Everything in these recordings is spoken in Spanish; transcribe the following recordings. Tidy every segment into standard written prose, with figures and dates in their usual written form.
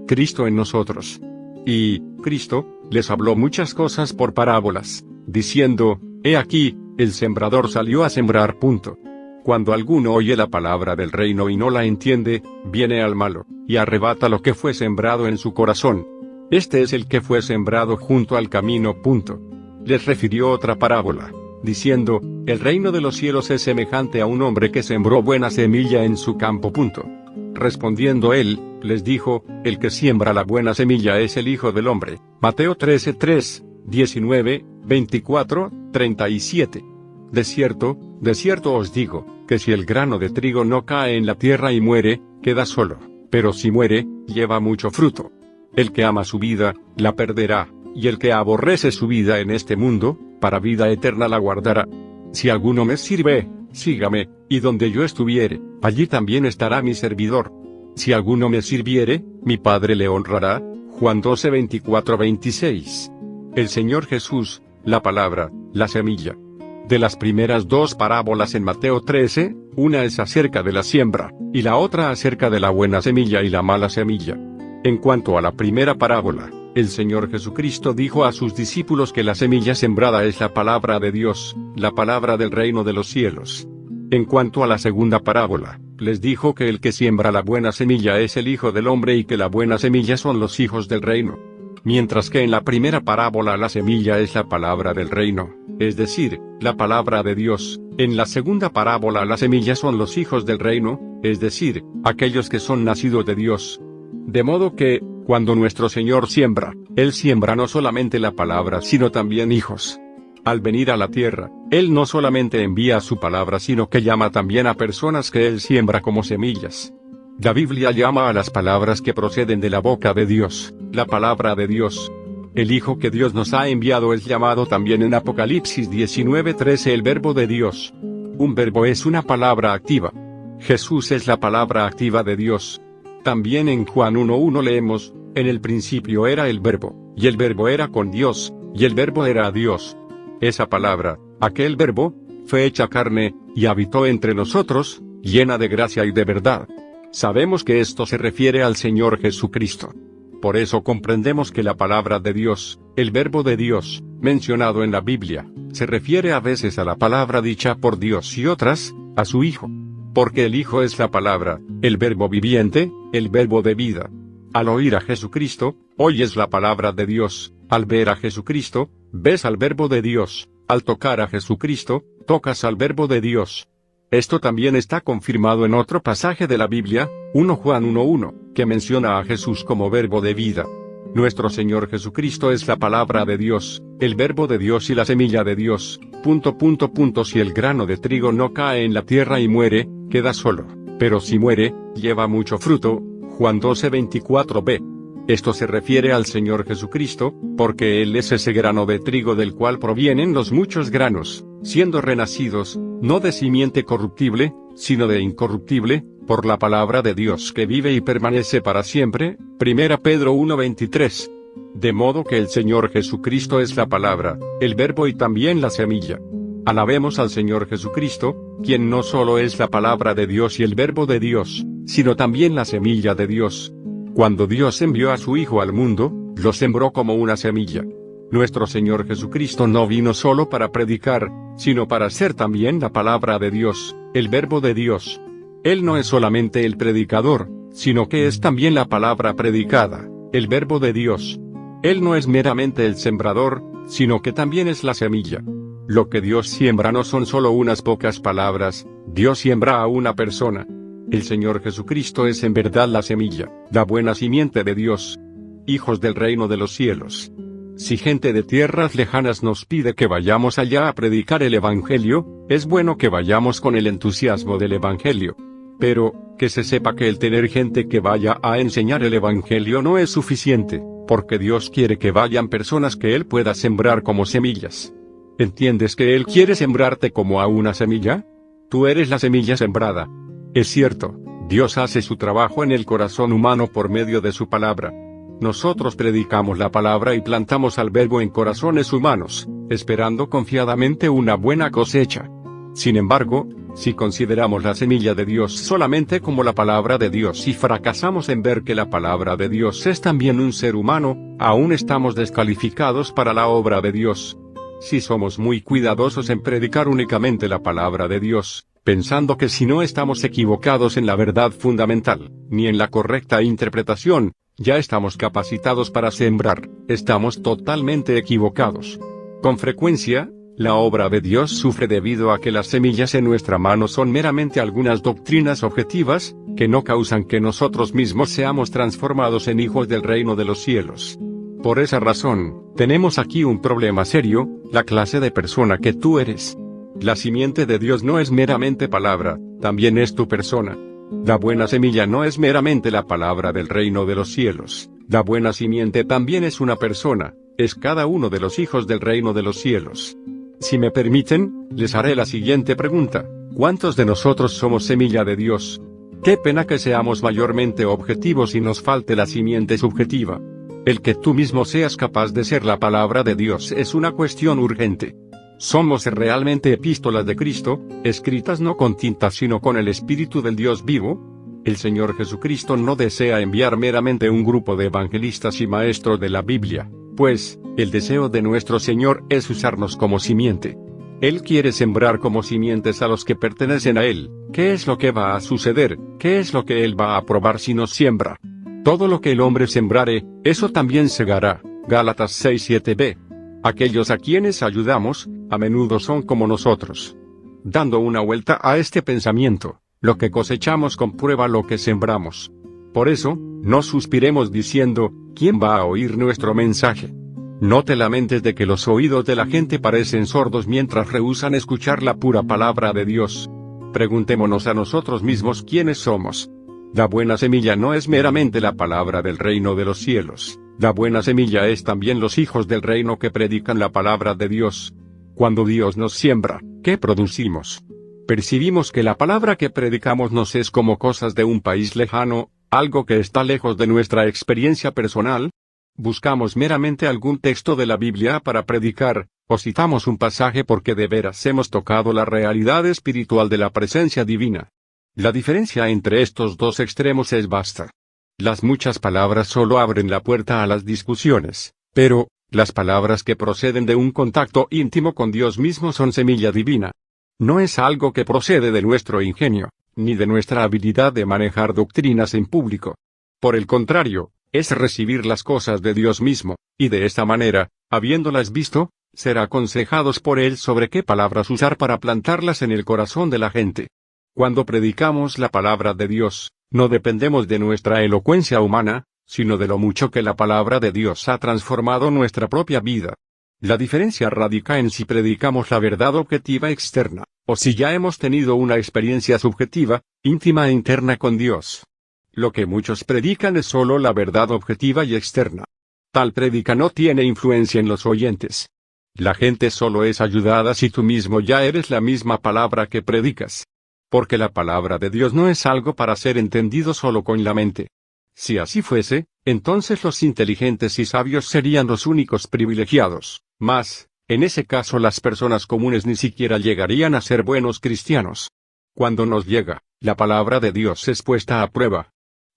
Cristo en nosotros. Y Cristo les habló muchas cosas por parábolas, diciendo: He aquí, el sembrador salió a sembrar. Cuando alguno oye la palabra del reino y no la entiende, viene al malo, y arrebata lo que fue sembrado en su corazón. Este es el que fue sembrado junto al camino. Les refirió otra parábola, diciendo: El reino de los cielos es semejante a un hombre que sembró buena semilla en su campo. Respondiendo él, les dijo: El que siembra la buena semilla es el Hijo del Hombre. Mateo 13:3, 19, 24, 37. De cierto os digo, que si el grano de trigo no cae en la tierra y muere, queda solo, pero si muere, lleva mucho fruto. El que ama su vida, la perderá, y el que aborrece su vida en este mundo, para vida eterna la guardará. Si alguno me sirve, sígame, y donde yo estuviere, allí también estará mi servidor. Si alguno me sirviere, mi Padre le honrará. Juan 12, 24, 26. El Señor Jesús, la palabra, la semilla. De las primeras dos parábolas en Mateo 13, una es acerca de la siembra, y la otra acerca de la buena semilla y la mala semilla. En cuanto a la primera parábola, el Señor Jesucristo dijo a sus discípulos que la semilla sembrada es la palabra de Dios, la palabra del reino de los cielos. En cuanto a la segunda parábola, les dijo que el que siembra la buena semilla es el Hijo del Hombre y que la buena semilla son los hijos del reino. Mientras que en la primera parábola la semilla es la palabra del reino, es decir, la palabra de Dios, en la segunda parábola la semilla son los hijos del reino, es decir, aquellos que son nacidos de Dios. De modo que, cuando nuestro Señor siembra, Él siembra no solamente la palabra sino también hijos. Al venir a la tierra, Él no solamente envía su palabra sino que llama también a personas que Él siembra como semillas. La Biblia llama a las palabras que proceden de la boca de Dios, la palabra de Dios. El Hijo que Dios nos ha enviado es llamado también en Apocalipsis 19:13 el Verbo de Dios. Un verbo es una palabra activa. Jesús es la palabra activa de Dios. También en Juan 1:1 leemos: En el principio era el Verbo, y el Verbo era con Dios, y el Verbo era Dios. Esa palabra, aquel Verbo, fue hecha carne, y habitó entre nosotros, llena de gracia y de verdad. Sabemos que esto se refiere al Señor Jesucristo. Por eso comprendemos que la palabra de Dios, el Verbo de Dios, mencionado en la Biblia, se refiere a veces a la palabra dicha por Dios y otras, a su Hijo. Porque el Hijo es la palabra, el Verbo viviente, el Verbo de vida. Al oír a Jesucristo, oyes la palabra de Dios; al ver a Jesucristo, ves al Verbo de Dios; al tocar a Jesucristo, tocas al Verbo de Dios. Esto también está confirmado en otro pasaje de la Biblia, 1 Juan 1:1, que menciona a Jesús como Verbo de vida. Nuestro Señor Jesucristo es la palabra de Dios, el Verbo de Dios y la semilla de Dios. Si el grano de trigo no cae en la tierra y muere, queda solo, pero si muere, lleva mucho fruto. Juan 12:24b. Esto se refiere al Señor Jesucristo, porque Él es ese grano de trigo del cual provienen los muchos granos, siendo renacidos, no de simiente corruptible, sino de incorruptible, por la palabra de Dios que vive y permanece para siempre. 1 Pedro 1:23. De modo que el Señor Jesucristo es la palabra, el Verbo y también la semilla. Alabemos al Señor Jesucristo, quien no solo es la palabra de Dios y el Verbo de Dios, sino también la semilla de Dios. Cuando Dios envió a su Hijo al mundo, lo sembró como una semilla. Nuestro Señor Jesucristo no vino solo para predicar, sino para ser también la palabra de Dios, el Verbo de Dios. Él no es solamente el predicador, sino que es también la palabra predicada, el Verbo de Dios. Él no es meramente el sembrador, sino que también es la semilla. Lo que Dios siembra no son solo unas pocas palabras, Dios siembra a una persona. El Señor Jesucristo es en verdad la semilla, la buena simiente de Dios. Hijos del reino de los cielos. Si gente de tierras lejanas nos pide que vayamos allá a predicar el Evangelio, es bueno que vayamos con el entusiasmo del Evangelio. Pero, que se sepa que el tener gente que vaya a enseñar el Evangelio no es suficiente, porque Dios quiere que vayan personas que Él pueda sembrar como semillas. ¿Entiendes que Él quiere sembrarte como a una semilla? Tú eres la semilla sembrada. Es cierto, Dios hace su trabajo en el corazón humano por medio de su palabra. Nosotros predicamos la palabra y plantamos al Verbo en corazones humanos, esperando confiadamente una buena cosecha. Sin embargo, Si consideramos la semilla de Dios solamente como la palabra de Dios y fracasamos en ver que la palabra de Dios es también un ser humano, aún estamos descalificados para la obra de Dios. Si somos muy cuidadosos en predicar únicamente la palabra de Dios, pensando que si no estamos equivocados en la verdad fundamental, ni en la correcta interpretación, ya estamos capacitados para sembrar, estamos totalmente equivocados. Con frecuencia, la obra de Dios sufre debido a que las semillas en nuestra mano son meramente algunas doctrinas objetivas, que no causan que nosotros mismos seamos transformados en hijos del reino de los cielos. Por esa razón, tenemos aquí un problema serio, la clase de persona que tú eres. La simiente de Dios no es meramente palabra, también es tu persona. La buena semilla no es meramente la palabra del reino de los cielos, la buena simiente también es una persona, es cada uno de los hijos del reino de los cielos. Si me permiten, les haré la siguiente pregunta: ¿cuántos de nosotros somos semilla de Dios? Qué pena que seamos mayormente objetivos y nos falte la simiente subjetiva. El que tú mismo seas capaz de ser la palabra de Dios es una cuestión urgente. Somos realmente epístolas de Cristo, escritas no con tinta sino con el Espíritu del Dios vivo. El Señor Jesucristo no desea enviar meramente un grupo de evangelistas y maestros de la Biblia, pues, el deseo de nuestro Señor es usarnos como simiente. Él quiere sembrar como simientes a los que pertenecen a Él. ¿Qué es lo que va a suceder? ¿Qué es lo que Él va a probar si nos siembra? Todo lo que el hombre sembrare, eso también segará. Gálatas 6:7b. Aquellos a quienes ayudamos, a menudo son como nosotros. Dando una vuelta a este pensamiento, lo que cosechamos comprueba lo que sembramos. Por eso, no suspiremos diciendo, ¿quién va a oír nuestro mensaje? No te lamentes de que los oídos de la gente parecen sordos mientras rehúsan escuchar la pura palabra de Dios. Preguntémonos a nosotros mismos quiénes somos. La buena semilla no es meramente la palabra del reino de los cielos, la buena semilla es también los hijos del reino que predican la palabra de Dios. Cuando Dios nos siembra, ¿qué producimos? Percibimos que la palabra que predicamos nos es como cosas de un país lejano, algo que está lejos de nuestra experiencia personal. Buscamos meramente algún texto de la Biblia para predicar, o citamos un pasaje porque de veras hemos tocado la realidad espiritual de la presencia divina. La diferencia entre estos dos extremos es vasta. Las muchas palabras solo abren la puerta a las discusiones, pero, las palabras que proceden de un contacto íntimo con Dios mismo son semilla divina. No es algo que procede de nuestro ingenio, ni de nuestra habilidad de manejar doctrinas en público. Por el contrario, es recibir las cosas de Dios mismo, y de esta manera, habiéndolas visto, ser aconsejados por Él sobre qué palabras usar para plantarlas en el corazón de la gente. Cuando predicamos la palabra de Dios, no dependemos de nuestra elocuencia humana, sino de lo mucho que la palabra de Dios ha transformado nuestra propia vida. La diferencia radica en si predicamos la verdad objetiva externa, o si ya hemos tenido una experiencia subjetiva, íntima e interna con Dios. Lo que muchos predican es solo la verdad objetiva y externa. Tal prédica no tiene influencia en los oyentes. La gente solo es ayudada si tú mismo ya eres la misma palabra que predicas. Porque la palabra de Dios no es algo para ser entendido solo con la mente. Si así fuese, entonces los inteligentes y sabios serían los únicos privilegiados, mas, en ese caso las personas comunes ni siquiera llegarían a ser buenos cristianos. Cuando nos llega, la palabra de Dios es puesta a prueba.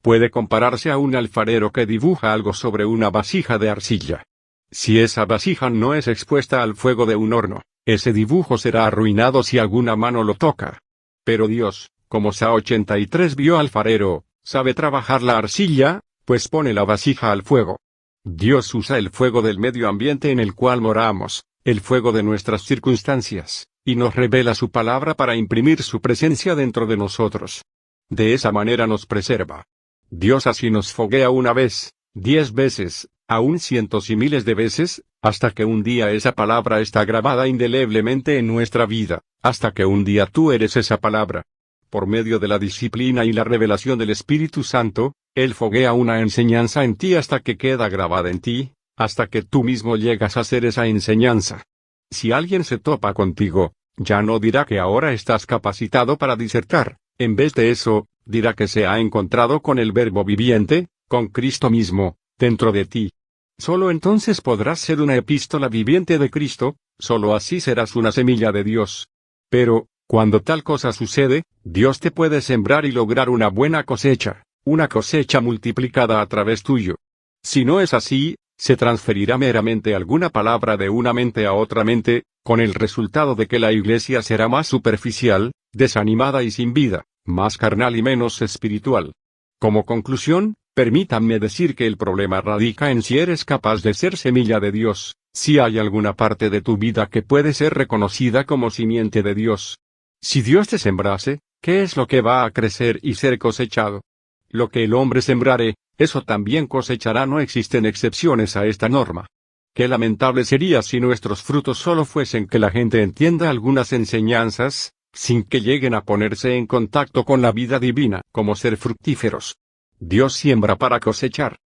Puede compararse a un alfarero que dibuja algo sobre una vasija de arcilla. Si esa vasija no es expuesta al fuego de un horno, ese dibujo será arruinado si alguna mano lo toca. Pero Dios, como Sa 83 vio al alfarero, sabe trabajar la arcilla, pues pone la vasija al fuego. Dios usa el fuego del medio ambiente en el cual moramos, el fuego de nuestras circunstancias, y nos revela su palabra para imprimir su presencia dentro de nosotros. De esa manera nos preserva. Dios así nos foguea una vez, 10 veces, aún cientos y miles de veces, hasta que un día esa palabra está grabada indeleblemente en nuestra vida, hasta que un día tú eres esa palabra. Por medio de la disciplina y la revelación del Espíritu Santo, Él foguea una enseñanza en ti hasta que queda grabada en ti, hasta que tú mismo llegas a ser esa enseñanza. Si alguien se topa contigo, ya no dirá que ahora estás capacitado para disertar, en vez de eso, dirá que se ha encontrado con el Verbo viviente, con Cristo mismo, dentro de ti. Solo entonces podrás ser una epístola viviente de Cristo, solo así serás una semilla de Dios. Pero, Cuando tal cosa sucede, Dios te puede sembrar y lograr una buena cosecha, una cosecha multiplicada a través tuyo. Si no es así, se transferirá meramente alguna palabra de una mente a otra mente, con el resultado de que la iglesia será más superficial, desanimada y sin vida, más carnal y menos espiritual. Como conclusión, permítanme decir que el problema radica en si eres capaz de ser semilla de Dios, si hay alguna parte de tu vida que puede ser reconocida como simiente de Dios. Si Dios te sembrase, ¿qué es lo que va a crecer y ser cosechado? Lo que el hombre sembrare, eso también cosechará. No existen excepciones a esta norma. Qué lamentable sería si nuestros frutos solo fuesen que la gente entienda algunas enseñanzas, sin que lleguen a ponerse en contacto con la vida divina, como ser fructíferos. Dios siembra para cosechar.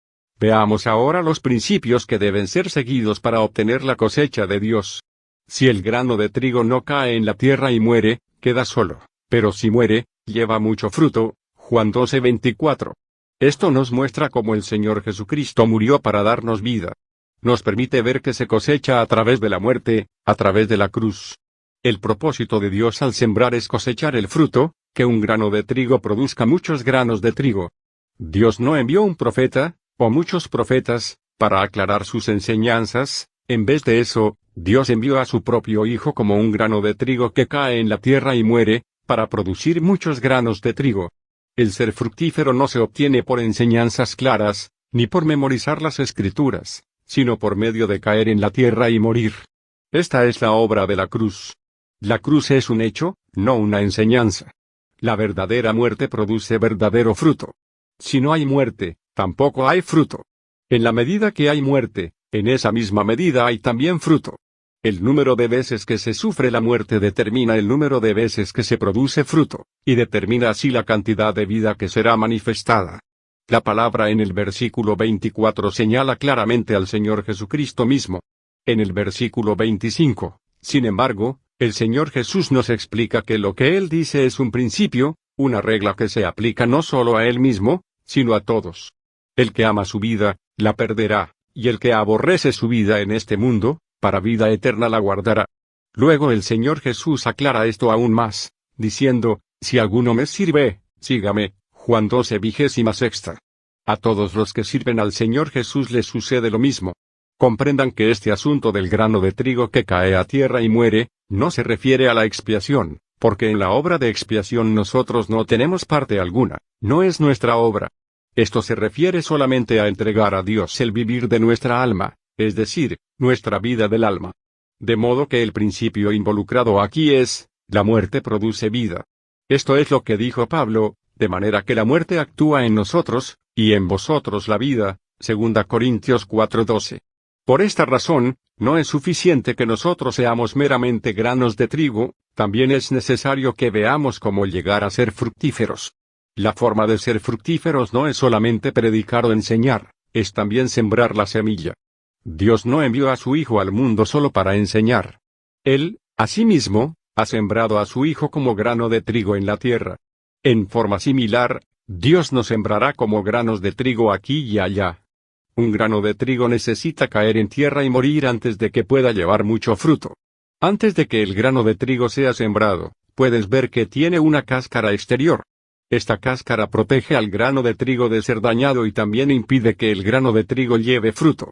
Veamos ahora los principios que deben ser seguidos para obtener la cosecha de Dios. Si el grano de trigo no cae en la tierra y muere, queda solo, pero si muere, lleva mucho fruto. Juan 12:24. Esto nos muestra cómo el Señor Jesucristo murió para darnos vida. Nos permite ver que se cosecha a través de la muerte, a través de la cruz. El propósito de Dios al sembrar es cosechar el fruto, que un grano de trigo produzca muchos granos de trigo. Dios no envió un profeta, o muchos profetas, para aclarar sus enseñanzas. En vez de eso, Dios envió a su propio Hijo como un grano de trigo que cae en la tierra y muere, para producir muchos granos de trigo. El ser fructífero no se obtiene por enseñanzas claras, ni por memorizar las Escrituras, sino por medio de caer en la tierra y morir. Esta es la obra de la cruz. La cruz es un hecho, no una enseñanza. La verdadera muerte produce verdadero fruto. Si no hay muerte, tampoco hay fruto. En la medida que hay muerte, en esa misma medida hay también fruto. El número de veces que se sufre la muerte determina el número de veces que se produce fruto, y determina así la cantidad de vida que será manifestada. La palabra en el versículo 24 señala claramente al Señor Jesucristo mismo. En el versículo 25, sin embargo, el Señor Jesús nos explica que lo que Él dice es un principio, una regla que se aplica no solo a Él mismo, sino a todos. El que ama su vida, la perderá, y el que aborrece su vida en este mundo, para vida eterna la guardará. Luego el Señor Jesús aclara esto aún más, diciendo, si alguno me sirve, sígame. Juan 12:26. A todos los que sirven al Señor Jesús les sucede lo mismo. Comprendan que este asunto del grano de trigo que cae a tierra y muere, no se refiere a la expiación, porque en la obra de expiación nosotros no tenemos parte alguna, no es nuestra obra. Esto se refiere solamente a entregar a Dios el vivir de nuestra alma, es decir, nuestra vida del alma. De modo que el principio involucrado aquí es, la muerte produce vida. Esto es lo que dijo Pablo, de manera que la muerte actúa en nosotros, y en vosotros la vida, 2 Corintios 4:12. Por esta razón, no es suficiente que nosotros seamos meramente granos de trigo, también es necesario que veamos cómo llegar a ser fructíferos. La forma de ser fructíferos no es solamente predicar o enseñar, es también sembrar la semilla. Dios no envió a su Hijo al mundo solo para enseñar. Él, asimismo, ha sembrado a su Hijo como grano de trigo en la tierra. En forma similar, Dios nos sembrará como granos de trigo aquí y allá. Un grano de trigo necesita caer en tierra y morir antes de que pueda llevar mucho fruto. Antes de que el grano de trigo sea sembrado, puedes ver que tiene una cáscara exterior. Esta cáscara protege al grano de trigo de ser dañado y también impide que el grano de trigo lleve fruto.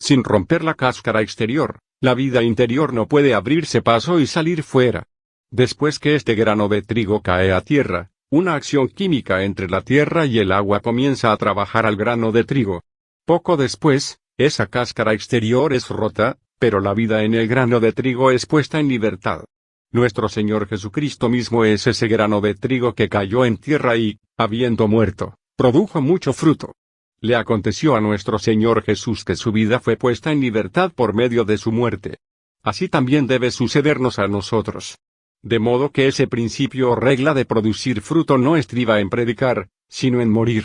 Sin romper la cáscara exterior, la vida interior no puede abrirse paso y salir fuera. Después que este grano de trigo cae a tierra, una acción química entre la tierra y el agua comienza a trabajar al grano de trigo. Poco después, esa cáscara exterior es rota, pero la vida en el grano de trigo es puesta en libertad. Nuestro Señor Jesucristo mismo es ese grano de trigo que cayó en tierra y, habiendo muerto, produjo mucho fruto. Le aconteció a nuestro Señor Jesús que su vida fue puesta en libertad por medio de su muerte. Así también debe sucedernos a nosotros. De modo que ese principio o regla de producir fruto no estriba en predicar, sino en morir.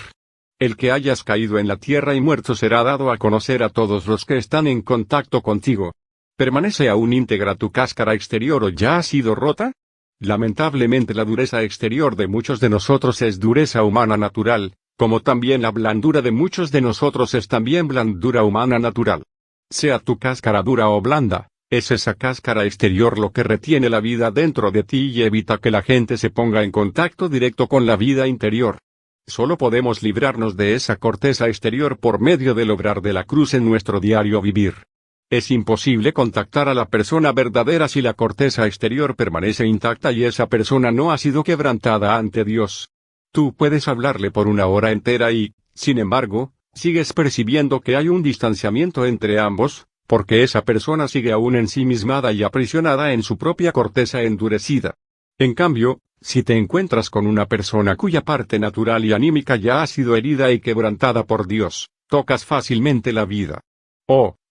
El que hayas caído en la tierra y muerto será dado a conocer a todos los que están en contacto contigo. ¿Permanece aún íntegra tu cáscara exterior o ya ha sido rota? Lamentablemente la dureza exterior de muchos de nosotros es dureza humana natural, como también la blandura de muchos de nosotros es también blandura humana natural. Sea tu cáscara dura o blanda, Es esa cáscara exterior lo que retiene la vida dentro de ti y evita que la gente se ponga en contacto directo con la vida interior. Solo podemos librarnos de esa corteza exterior por medio del obrar de la cruz en nuestro diario vivir. Es imposible contactar a la persona verdadera si la corteza exterior permanece intacta y esa persona no ha sido quebrantada ante Dios. Tú puedes hablarle por una hora entera y, sin embargo, sigues percibiendo que hay un distanciamiento entre ambos, porque esa persona sigue aún ensimismada y aprisionada en su propia corteza endurecida. En cambio, si te encuentras con una persona cuya parte natural y anímica ya ha sido herida y quebrantada por Dios, tocas fácilmente la vida.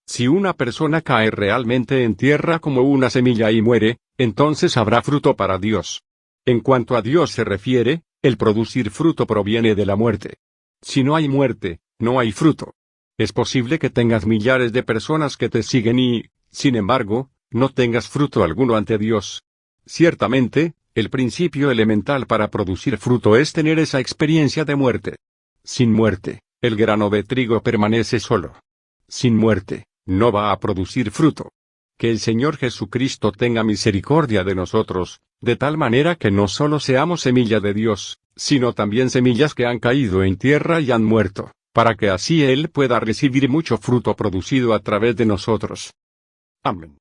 Si una persona cae realmente en tierra como una semilla y muere, entonces habrá fruto para Dios. En cuanto a Dios se refiere, el producir fruto proviene de la muerte. Si no hay muerte, no hay fruto. Es posible que tengas millares de personas que te siguen y, sin embargo, no tengas fruto alguno ante Dios. Ciertamente, el principio elemental para producir fruto es tener esa experiencia de muerte. Sin muerte, el grano de trigo permanece solo. Sin muerte, no va a producir fruto. Que el Señor Jesucristo tenga misericordia de nosotros, de tal manera que no solo seamos semilla de Dios, sino también semillas que han caído en tierra y han muerto, para que así Él pueda recibir mucho fruto producido a través de nosotros. Amén.